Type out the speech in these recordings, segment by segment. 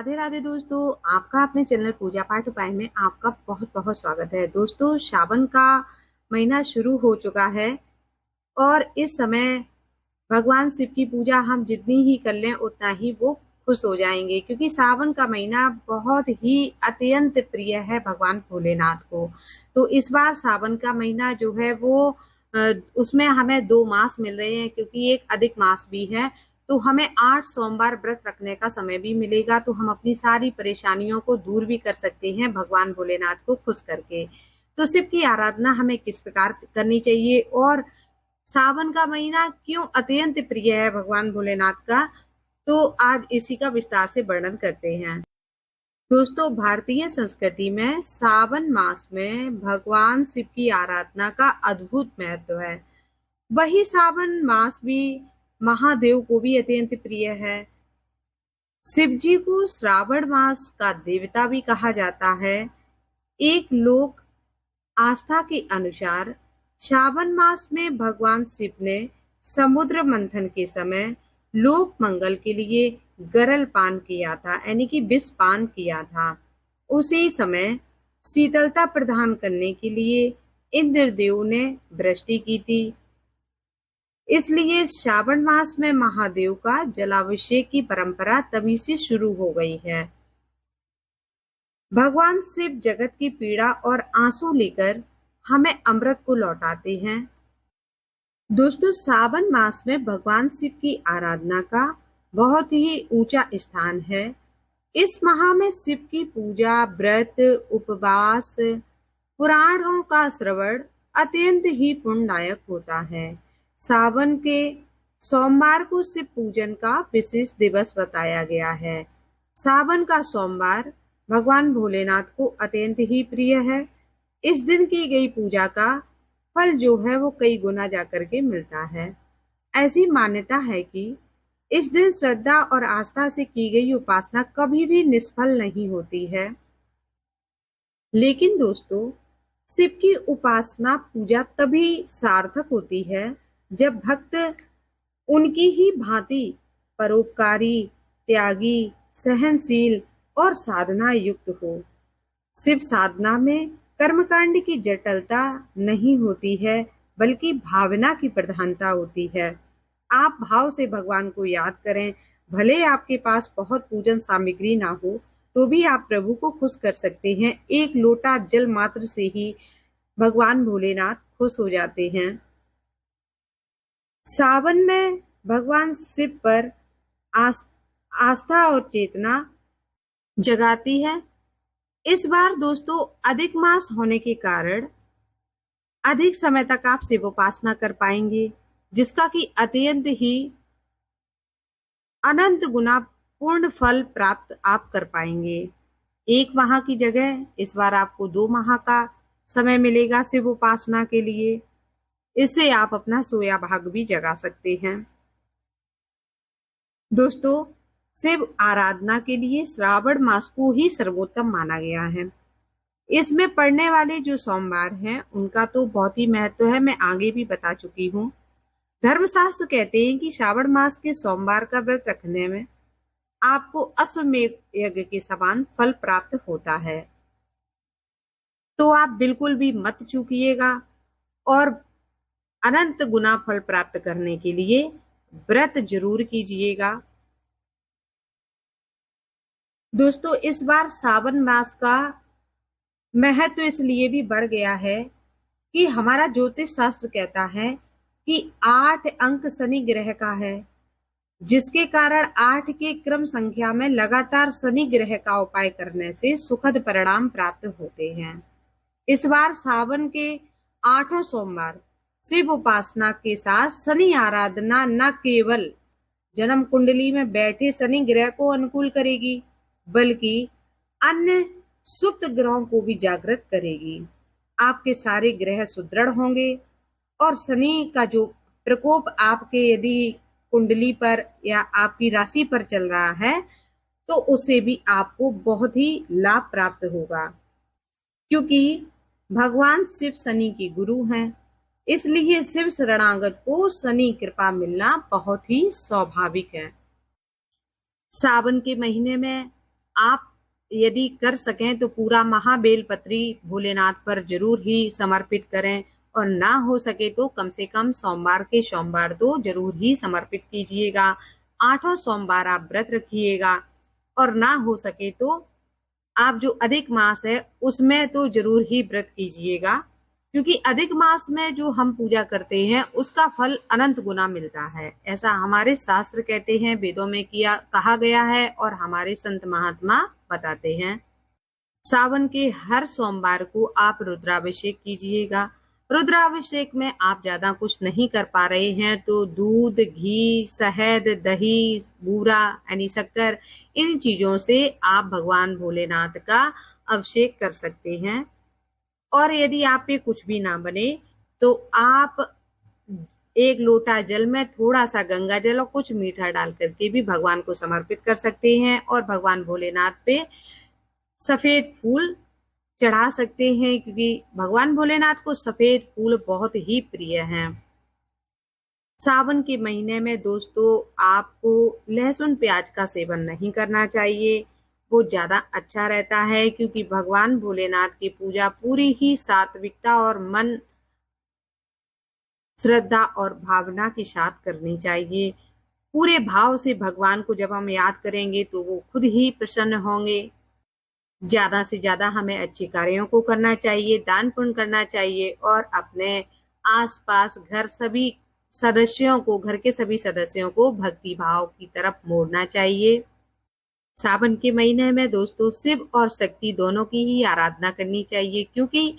राधे राधे दोस्तों, आपका अपने चैनल पूजा पाठ उपाय में आपका बहुत बहुत स्वागत है। दोस्तों, सावन का महीना शुरू हो चुका है और इस समय भगवान शिव की पूजा हम जितनी ही कर लें उतना ही वो खुश हो जाएंगे, क्योंकि सावन का महीना बहुत ही अत्यंत प्रिय है भगवान भोलेनाथ को। तो इस बार सावन का महीना जो है वो उसमें हमें 2 मास मिल रहे हैं, क्योंकि एक अधिक मास भी है। तो हमें 8 सोमवार व्रत रखने का समय भी मिलेगा, तो हम अपनी सारी परेशानियों को दूर भी कर सकते हैं भगवान भोलेनाथ को खुश करके। तो शिव की आराधना हमें किस प्रकार करनी चाहिए और सावन का महीना क्यों अत्यंत प्रिय है भगवान भोलेनाथ का, तो आज इसी का विस्तार से वर्णन करते हैं। दोस्तों, भारतीय संस्कृति में सावन मास में भगवान शिव की आराधना का अद्भुत महत्व है। वही सावन मास भी महादेव को भी अत्यंत प्रिय है। शिव जी को श्रावण मास का देवता भी कहा जाता है। एक लोक आस्था के अनुसार श्रावण मास में भगवान शिव ने समुद्र मंथन के समय लोक मंगल के लिए गरल पान किया था, यानी कि विष पान किया था। उसी समय शीतलता प्रदान करने के लिए इंद्रदेव ने वृष्टि की थी। इसलिए श्रावण मास में महादेव का जलाभिषेक की परंपरा तभी से शुरू हो गई है। भगवान शिव जगत की पीड़ा और आंसू लेकर हमें अमृत को लौटाते हैं। दोस्तों, सावन मास में भगवान शिव की आराधना का बहुत ही ऊंचा स्थान है। इस माह में शिव की पूजा, व्रत, उपवास, पुराणों का श्रवण अत्यंत ही पुण्यदायक होता है। सावन के सोमवार को शिव पूजन का विशेष दिवस बताया गया है। सावन का सोमवार भगवान भोलेनाथ को अत्यंत ही प्रिय है। इस दिन की गई पूजा का फल जो है वो कई गुना जाकर के मिलता है। ऐसी मान्यता है कि इस दिन श्रद्धा और आस्था से की गई उपासना कभी भी निष्फल नहीं होती है। लेकिन दोस्तों, शिव की उपासना पूजा तभी सार्थक होती है जब भक्त उनकी ही भांति परोपकारी, त्यागी, सहनशील और साधना युक्त हो। शिव साधना में कर्मकांड की जटिलता नहीं होती है, बल्कि भावना की प्रधानता होती है। आप भाव से भगवान को याद करें। भले आपके पास बहुत पूजन सामग्री ना हो, तो भी आप प्रभु को खुश कर सकते हैं। एक लोटा जल मात्र से ही भगवान भोलेनाथ खुश हो जाते हैं। सावन में भगवान शिव पर आस्था और चेतना जगाती है। इस बार दोस्तों, अधिक मास होने के कारण अधिक समय तक आप शिव उपासना कर पाएंगे, जिसका कि अत्यंत ही अनंत गुना पूर्ण फल प्राप्त आप कर पाएंगे। 1 माह की जगह इस बार आपको 2 माह का समय मिलेगा शिव उपासना के लिए। इससे आप अपना सोया भाग भी जगा सकते हैं। दोस्तों, शिव आराधना के लिए श्रावण मास को ही सर्वोत्तम माना गया है। इसमें पड़ने वाले जो सोमवार हैं उनका तो बहुत ही महत्व है, मैं आगे भी बता चुकी हूँ। धर्मशास्त्र कहते हैं कि श्रावण मास के सोमवार का व्रत रखने में आपको अश्वमेध यज्ञ के समान फल प्राप्त होता है। तो आप बिल्कुल भी मत चूकिएगा और अनंत गुना फल प्राप्त करने के लिए व्रत जरूर कीजिएगा। दोस्तों, इस बार सावन मास का महत्व इसलिए भी बढ़ गया है कि हमारा ज्योतिष शास्त्र कहता है कि 8 अंक शनि ग्रह का है, जिसके कारण 8 के क्रम संख्या में लगातार शनि ग्रह का उपाय करने से सुखद परिणाम प्राप्त होते हैं। इस बार सावन के 8 सोमवार शिव उपासना के साथ शनि आराधना न केवल जन्म कुंडली में बैठे शनि ग्रह को अनुकूल करेगी, बल्कि अन्य सुप्त ग्रहों को भी जागृत करेगी। आपके सारे ग्रह सुदृढ़ होंगे और शनि का जो प्रकोप आपके यदि कुंडली पर या आपकी राशि पर चल रहा है, तो उससे भी आपको बहुत ही लाभ प्राप्त होगा, क्योंकि भगवान शिव शनि के गुरु हैं। इसलिए शिव शरणागत को शनि कृपा मिलना बहुत ही स्वाभाविक है। सावन के महीने में आप यदि कर सकें तो पूरा महाबेलपत्री भोलेनाथ पर जरूर ही समर्पित करें, और ना हो सके तो कम से कम सोमवार के सोमवार तो जरूर ही समर्पित कीजिएगा। 8 सोमवार आप व्रत रखिएगा, और ना हो सके तो आप जो अधिक मास है उसमें तो जरूर ही व्रत कीजिएगा, क्योंकि अधिक मास में जो हम पूजा करते हैं उसका फल अनंत गुना मिलता है। ऐसा हमारे शास्त्र कहते हैं, वेदों में कहा गया है, और हमारे संत महात्मा बताते हैं। सावन के हर सोमवार को आप रुद्राभिषेक कीजिएगा। रुद्राभिषेक में आप ज्यादा कुछ नहीं कर पा रहे हैं तो दूध, घी, शहद, दही, बूरा यानी शक्कर, इन चीजों से आप भगवान भोलेनाथ का अभिषेक कर सकते हैं। और यदि आप पे कुछ भी ना बने तो आप 1 लोटा जल में थोड़ा सा गंगा जल और कुछ मीठा डाल करके भी भगवान को समर्पित कर सकते हैं, और भगवान भोलेनाथ पे सफेद फूल चढ़ा सकते हैं, क्योंकि भगवान भोलेनाथ को सफेद फूल बहुत ही प्रिय हैं। सावन के महीने में दोस्तों आपको लहसुन प्याज का सेवन नहीं करना चाहिए, वो ज्यादा अच्छा रहता है, क्योंकि भगवान भोलेनाथ की पूजा पूरी ही सात्विकता और मन, श्रद्धा और भावना के साथ करनी चाहिए। पूरे भाव से भगवान को जब हम याद करेंगे तो वो खुद ही प्रसन्न होंगे। ज्यादा से ज्यादा हमें अच्छे कार्यों को करना चाहिए, दान पुण्य करना चाहिए, और अपने आसपास घर के सभी सदस्यों को भक्ति भाव की तरफ मोड़ना चाहिए। सावन के महीने में दोस्तों शिव और शक्ति दोनों की ही आराधना करनी चाहिए, क्योंकि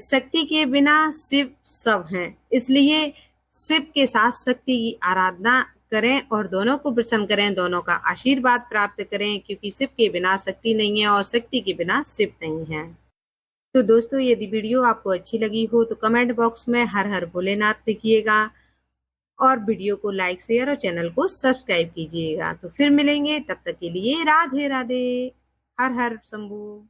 शक्ति के बिना शिव सब हैं, इसलिए शिव के साथ शक्ति की आराधना करें और दोनों को प्रसन्न करें, दोनों का आशीर्वाद प्राप्त करें, क्योंकि शिव के बिना शक्ति नहीं है और शक्ति के बिना शिव नहीं है। तो दोस्तों यदि वीडियो आपको अच्छी लगी हो तो कमेंट बॉक्स में हर हर भोलेनाथ लिखिएगा, और वीडियो को लाइक, शेयर और चैनल को सब्सक्राइब कीजिएगा। तो फिर मिलेंगे, तब तक के लिए राधे राधे, हर हर शंभू।